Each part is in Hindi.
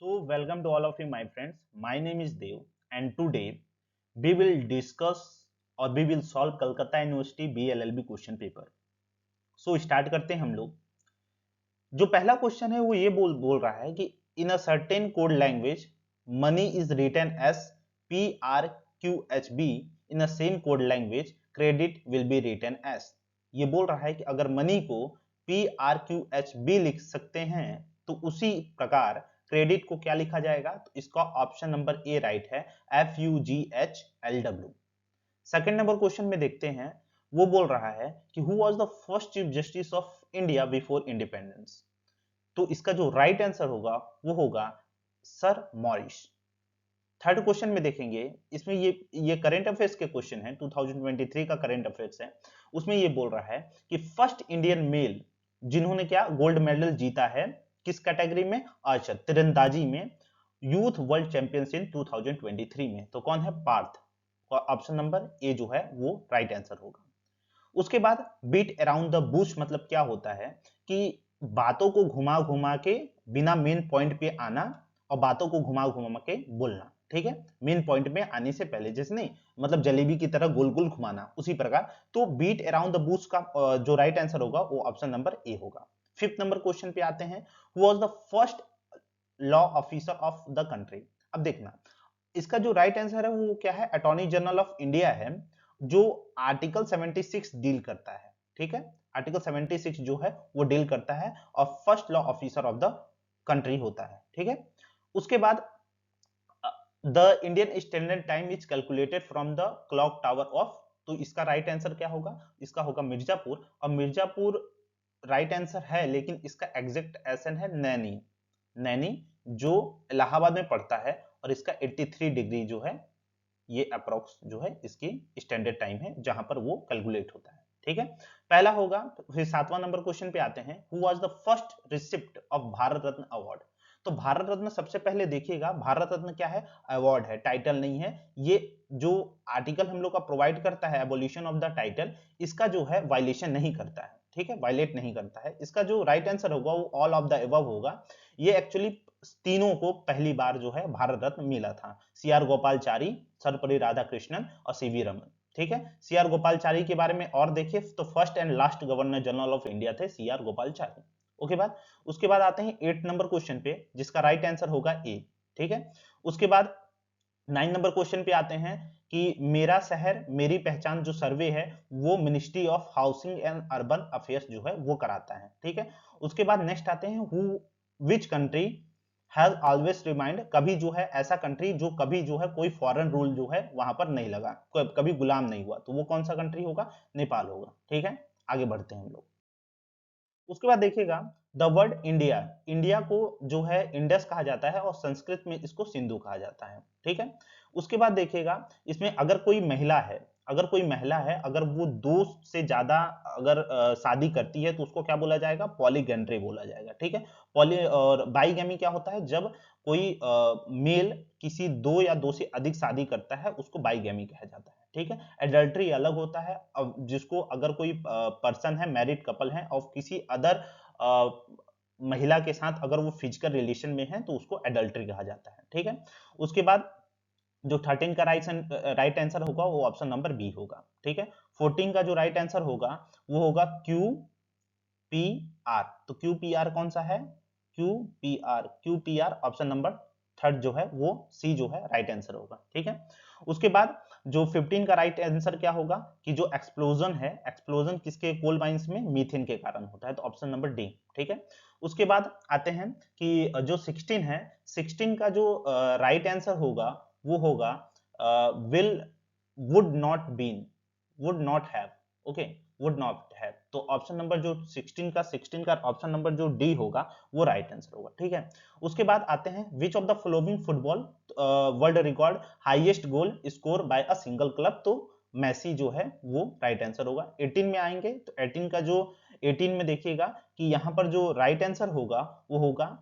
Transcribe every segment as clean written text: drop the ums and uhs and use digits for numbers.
So, welcome to all of you, my friends. My name is Dev, and today we will discuss or we will solve Kolkata University BLLB question paper. So, start करते हैं हम लोग. जो पहला क्वेश्चन है वो ये बोल रहा है कि in a certain code language money is written as PRQHB. In a same code language credit will be written as. ये बोल रहा है कि अगर मनी को PRQHB लिख सकते हैं तो उसी प्रकार क्रेडिट को क्या लिखा जाएगा. तो इसका ऑप्शन नंबर ए राइट है, FUGHLW. सेकंड नंबर क्वेश्चन में देखते हैं. वो बोल रहा है कि who was the first chief justice of India before independence. तो इसका जो राइट आंसर होगा वो होगा सर मॉरिस. थर्ड क्वेश्चन में देखेंगे, इसमें ये करंट अफेयर्स के क्वेश्चन है, 2023 का करंट अफेयर्स है. उसमें ये बोल रहा है कि फर्स्ट इंडियन मेल जिन्होंने क्या गोल्ड मेडल जीता है किस कैटेगरी में, आर्चर तीरंदाजी में, यूथ वर्ल्ड चैंपियनशिप 2023 में. तो कौन है, पार्थ. ऑप्शन नंबर ए जो है वो राइट आंसर होगा. उसके बाद बीट अराउंड द बुश मतलब क्या होता है कि बातों को घुमा घुमा के बिना मेन पॉइंट पे आना और बातों को घुमा घुमा के बोलना. ठीक है, मेन पॉइंट में आने से पहले, जैसे नहीं मतलब जलेबी की तरह गोल गोल घुमाना, उसी प्रकार. तो बीट अराउंड द बुश का जो राइट आंसर होगा वो ऑप्शन नंबर ए होगा. फिफ्थ नंबर क्वेश्चन पे आते हैं. Who was the first law officer of the country. अब देखना, इसका जो राइट आंसर है वो क्या है, अटॉर्नी जनरल ऑफ इंडिया है, जो आर्टिकल 76 डील करता है. ठीक है, आर्टिकल 76 जो है वो डील करता है और first law officer of the country होता है. ठीक है, उसके बाद the Indian standard time is calculated from the clock tower of. तो इसका राइट आंसर क्या होगा, इसका होगा मिर्जापुर. और मिर्जापुर राइट आंसर है, लेकिन इसका एग्जैक्ट आंसर है नैनी. नैनी जो इलाहाबाद में पड़ता है और इसका 83 डिग्री जो है ये अप्रोक्स जो है इसकी स्टैंडर्ड टाइम है जहां पर वो कैलकुलेट होता है. ठीक है, पहला होगा. फिर सातवां नंबर क्वेश्चन पे आते हैं. Who was the first receipt of Bharat Ratna award. तो भारत रत्न सबसे पहले देखिएगा, भारत रत्न क्या है, अवार्ड है, टाइटल नहीं है. ये जो आर्टिकल हम लोग का प्रोवाइड करता है एबोलिशन ऑफ द टाइटल, इसका जो है वायलेशन नहीं करता है. ठीक है, वायलेट नहीं करता है. इसका जो राइट आंसर होगा वो ऑल ऑफ द एबव होगा. ये एक्चुअली तीनों को पहली बार जो है भारत रत्न मिला था, CR गोपालचारी, सर्वपल्ली राधाकृष्णन और CV रमन. ठीक है, CR गोपालचारी के बारे में और देखिए तो first and last governor general of India थे CR गोपालचारी. ओके बात. उसके बाद आते हैं 8 नंबर क्वेश्चन पे जिसका राइट आंसर होगा ए. ठीक है, उसके बाद 9 नंबर क्वेश्चन पे आते हैं कि मेरा शहर मेरी पहचान जो सर्वे है वो ministry of housing and urban affairs जो है वो कराता है. ठीक है, उसके बाद नेक्स्ट आते हैं, who which country has always remind. कभी जो है ऐसा कंट्री जो कभी जो है कोई फॉरेन रूल जो है वहां पर नहीं लगा, कभी गुलाम नहीं हुआ, तो वो कौन सा कंट्री होगा, नेपाल होगा. ठीक है, आगे बढ़ते हैं हम लोग. उसके बाद देखिएगा द वर्ड इंडिया. इंडिया को जो है इंडस कहा जाता है और संस्कृत में इसको सिंधु कहा जाता है. ठीक है, उसके बाद देखिएगा इसमें अगर कोई महिला है, अगर वो दो से ज्यादा अगर शादी करती है तो उसको क्या बोला जाएगा, पॉलीगैंड्री बोला जाएगा. ठीक है, पॉली और बाईगैमी क्या होता है, जब कोई मेल किसी दो या दो से अधिक शादी करता है उसको बाईगैमी कहा जाता है. ठीक है, एडल्ट्री अलग होता है, अब जिसको अगर कोई पर्सन है, मैरिड कपल है और किसी अदर महिला के साथ अगर वो फिजिकल रिलेशन में है तो उसको एडल्ट्री कहा जाता है. ठीक है, उसके बाद जो 13 का राइट आंसर होगा वो ऑप्शन नंबर बी होगा. ठीक है, 14 का जो राइट आंसर होगा वो होगा QPR. तो QPR कौन सा है, QPR ऑप्शन नंबर थर्ड जो है वो सी जो है राइट आंसर होगा. ठीक है, उसके बाद जो 15 का राइट आंसर क्या होगा कि जो एक्सप्लोजन है, एक्सप्लोजन किसके, कोल माइंस में मीथेन के कारण होता है, तो ऑप्शन नंबर डी. ठीक है, उसके बाद आते हैं कि जो 16 है, 16 का जो राइट आंसर होगा वो होगा will would not been, would not have. Okay, would not have. तो ऑप्शन नंबर जो 16 का ऑप्शन नंबर जो डी होगा वो राइट आंसर होगा. ठीक है, उसके बाद आते हैं which of the following football world record highest goal score bye a single club. तो मेसी जो है वो राइट आंसर होगा. 18 में आएंगे तो 18 का जो 18 में देखिएगा कि यहाँ पर जो राइट आंसर होगा वो होगा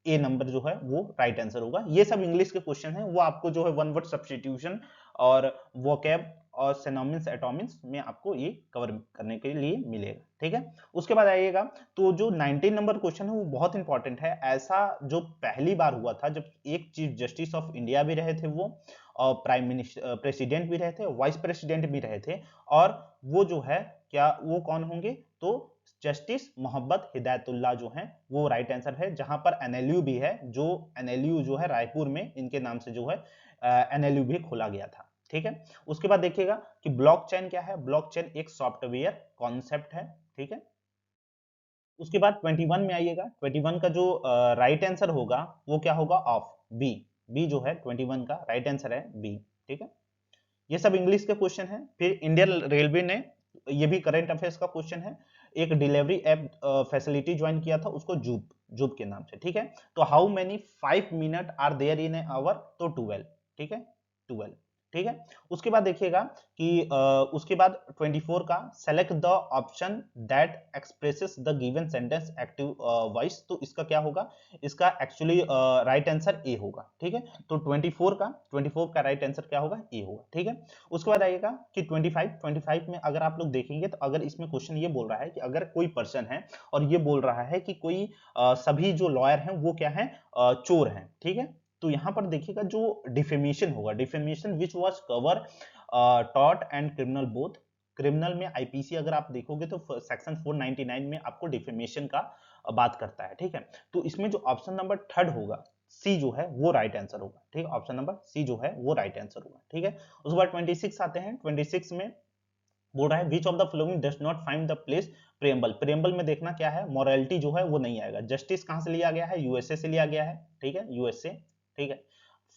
ए नंबर जो है वो राइट आंसर होगा. ये सब इंग्लिश के क्वेश्चन हैं, वो आपको जो है वन वर्ड सब्स्टिट्यूशन और वोकैब और सिनोनिम्स एटोनिम्स में आपको ये कवर करने के लिए मिलेगा, ठीक है। उसके बाद आइएगा तो जो 19 नंबर क्वेश्चन है वो बहुत इंपॉर्टेंट है। ऐसा जो पहली बार हुआ था जब एक चीफ जस्टिस ऑफ इंडिया भी रहे थे वो, और प्राइम मिनिस्टर प्रेसिडेंट भी रहे थे, वाइस प्रेसिडेंट भी रहे थे, और वो जो है क्या वो कौन होंगे, तो जस्टिस मोहब्बत हिदायतुल्लाह जो हैं वो राइट आंसर है। जहां पर एनएलयू भी है, जो एनएलयू जो है रायपुर में इनके नाम से जो है एनएलयू भी खोला गया था, ठीक है। उसके बाद देखिएगा कि ब्लॉकचेन क्या है। ब्लॉकचेन एक सॉफ्टवेयर कॉन्सेप्ट है, ठीक है। उसके बाद 21 में आइएगा। 21 का जो राइट आंसर होगा वो क्या होगा, ऑफ बी। बी जो है 21 का राइट आंसर है बी, ठीक है। ये सब इंग्लिश के क्वेश्चन है। फिर इंडियन रेलवे ने, ये भी करंट अफेयर्स का क्वेश्चन है, एक डिलीवरी ऐप फैसिलिटी ज्वाइन किया था उसको जूप, जूप के नाम से, ठीक है। तो how many 5 minute are there in a hour, तो 12, ठीक है, 12, ठीक है। उसके बाद देखिएगा कि उसके बाद 24 का select the option that expresses the given sentence active voice, तो इसका क्या होगा, इसका एक्चुअली राइट आंसर ए होगा, ठीक है। तो 24 का राइट आंसर क्या होगा, ए होगा, ठीक है। उसके बाद आइएगा कि 25 में अगर आप लोग देखेंगे तो अगर इसमें क्वेश्चन ये बोल रहा है कि अगर कोई पर्सन है और ये बोल रहा है कि कोई सभी जो लॉयर हैं वो क्या है, चोर हैं, ठीक है। तो यहां पर देखिएगा जो डिफेमेशन होगा, defamation which was cover tort and criminal both. Criminal में आईपीसी अगर आप देखोगे तो सेक्शन 499 में आपको डिफेमेशन का बात करता है, ठीक है। तो इसमें जो ऑप्शन नंबर थर्ड होगा, सी जो है वो राइट आंसर होगा, ठीक है। ऑप्शन नंबर सी जो है वो राइट आंसर होगा, ठीक है। उसके बाद 26 आते हैं। 26 में बोल रहा है which of the following does not find the place preamble. Preamble में देखना क्या है, मोरालिटी जो है वो नहीं आएगा। जस्टिस कहां से लिया गया है, यूएसए से लिया गया है, ठीक है, यूएसए, ठीक है।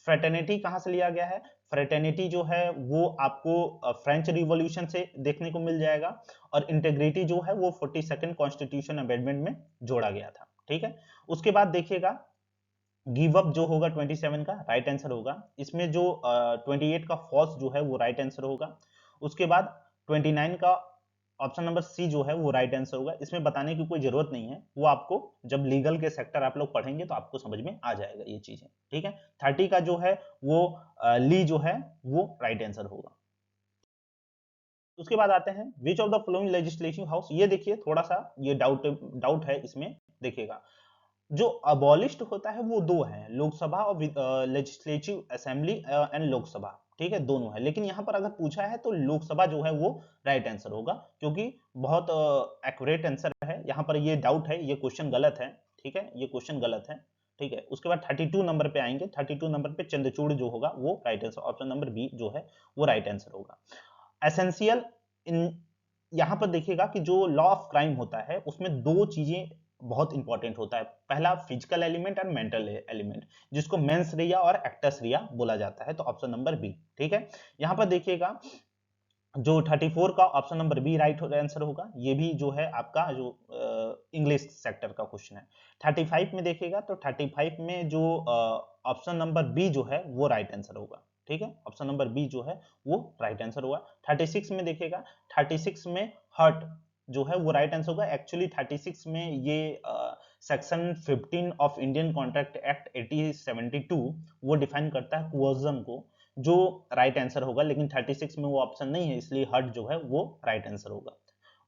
फ्रेटर्निटी कहां से लिया गया है, फ्रेटर्निटी जो है वो आपको फ्रेंच रिवॉल्यूशन से देखने को मिल जाएगा। और इंटेग्रिटी जो है वो 42nd कॉन्स्टिट्यूशन अमेंडमेंट में जोड़ा गया था, ठीक है। उसके बाद देखिएगा गिव अप जो होगा 27 का राइट आंसर होगा। इसमें जो 28 का फॉल्स जो है वो राइट आंसर होगा। उसके बाद 29 का ऑप्शन नंबर सी जो है वो राइट आंसर होगा। इसमें बताने की कोई जरूरत नहीं है, वो आपको जब लीगल के सेक्टर आप लोग पढ़ेंगे तो आपको समझ में आ जाएगा ये चीजें, ठीक है। 30 का जो है वो ली जो है वो राइट आंसर होगा। उसके बाद आते हैं which of the following legislative house. ये देखिए थोड़ा सा ये डाउट डाउट है इसमें, देखिएगा जो अबॉलिश्ड होता है वो दो है, लोकसभा और लेजिस्लेटिव असेंबली एंड लोकसभा, ठीक है, दोनों है। लेकिन यहाँ पर अगर पूछा है तो लोकसभा जो है वो राइट आंसर होगा, क्योंकि बहुत एक्यूरेट आंसर है। यहाँ पर ये डाउट है, ये क्वेश्चन गलत है, ठीक है, ये क्वेश्चन गलत है, ठीक है। उसके बाद 32 नंबर पे आएंगे। 32 नंबर पे चंद्रचूड़ जो होगा वो right answer, option number B जो है वो राइट आंसर होगा। एसेंशियल इन, यहां पर देखिएगा कि जो लॉ ऑफ क्राइम होता है उसमें दो चीजें बहुत इंपॉर्टेंट होता है। पहला फिजिकल एलिमेंट और मेंटल एलिमेंट, जिसको मेंस रिया और एक्टस रिया बोला जाता है, तो ऑप्शन नंबर बी, ठीक है। यहां पर देखिएगा जो 34 का option number B right answer होगा। ये भी जो है आपका जो इंग्लिश सेक्टर का क्वेश्चन है। 35 में देखिएगा तो 35 में जो ऑप्शन नंबर बी जो है वो राइट आंसर होगा, ठीक है। ऑप्शन नंबर बी जो है वो राइट आंसर होगा। 36 में देखिएगा, 36 में हर्ट जो है वो राइट आंसर होगा। एक्चुअली 36 में ये section 15 of Indian contract act 1872 वो डिफाइन करता है कोअर्जन को, जो राइट आंसर होगा। लेकिन 36 में वो ऑप्शन नहीं है, इसलिए हर्ट जो है वो राइट आंसर होगा।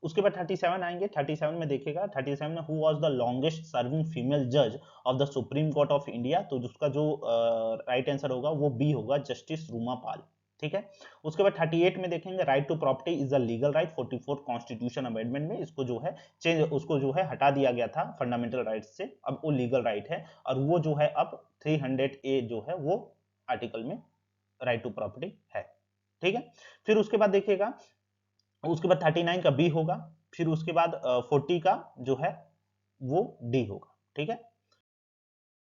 उसके बाद 37 आएंगे। 37 में देखिएगा, 37 में who was the longest serving female जज of the Supreme Court of India, तो उसका जो राइट आंसर होगा वो बी होगा, जस्टिस रूमा पाल, ठीक है। उसके बाद 38 में देखेंगे right to property is a legal right. 44 constitution amendment में इसको जो है चेंज, उसको जो है हटा दिया गया था फंडामेंटल राइट्स से, अब वो लीगल राइट है। और वो जो है अब 300A जो है वो आर्टिकल में राइट टू प्रॉपर्टी है, ठीक है। फिर उसके बाद देखिएगा, उसके बाद 39 का बी होगा। फिर उसके बाद 40 का जो है वो डी होगा, ठीक है।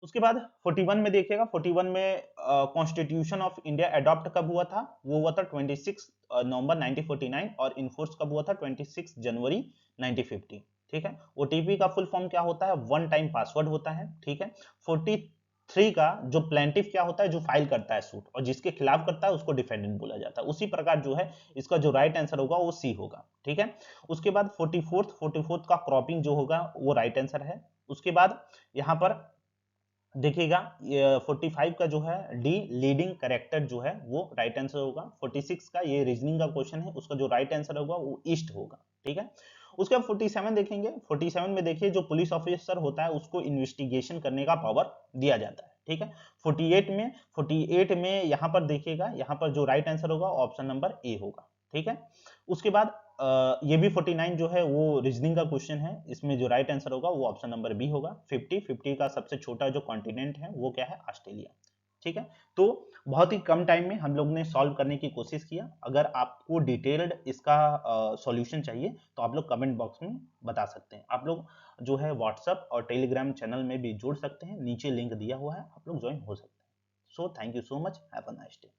उसके बाद 41 में देखिएगा, 41 में कॉन्स्टिट्यूशन ऑफ इंडिया अडॉप्ट कब हुआ था, वो हुआ था 26 नवंबर 1949, और इनफोर्स कब हुआ था, 26 जनवरी 1950, ठीक है। ओटीपी का फुल फॉर्म क्या होता है, वन टाइम पासवर्ड होता है, ठीक है। 43 का जो प्लेंटिफ क्या होता है, जो फाइल करता है सूट, और जिसके खिलाफ करता है उसको डिफेंडेंट बोला जाता है। उसी प्रकार जो है इसका जो राइट आंसर होगा वो सी होगा, ठीक है। उसके बाद 44 का क्रॉपिंग जो होगा वो राइट आंसर है। उसके बाद यहाँ पर देखिएगा 45 का जो है डी लीडिंग करेक्टर जो है वो राइट आंसर होगा। 46 का ये रीजनिंग का क्वेश्चन है, उसका जो राइट आंसर होगा वो ईस्ट होगा। ठीक है, उसके बाद 47 देखेंगे। 47 में देखिए जो पुलिस ऑफिसर होता है उसको इन्वेस्टिगेशन करने का पावर दिया जाता है। ठीक है, 48 में यहाँ पर देखिएगा, यहाँ पर जो राइट आंसर होगा ऑप्शन नंबर ए होगा। ठीक है, उसके बाद ये भी 49 जो है वो रीजनिंग का क्वेश्चन है, इसमें जो राइट आंसर होगा वो ऑप्शन नंबर बी होगा। 50 का सबसे छोटा जो कॉन्टिनेंट है वो क्या है, ऑस्ट्रेलिया। ठीक है, तो बहुत ही कम टाइम में हम लोग ने सॉल्व करने की कोशिश किया। अगर आपको डिटेल्ड इसका सॉल्यूशन चाहिए तो आप लोग कमेंट बॉक्स में बता सकते हैं। आप लोग जो है व्हाट्सएप और टेलीग्राम चैनल में भी जुड़ सकते हैं, नीचे लिंक दिया हुआ है, आप लोग ज्वाइन हो सकते हैं। So thank you so much, have a nice day.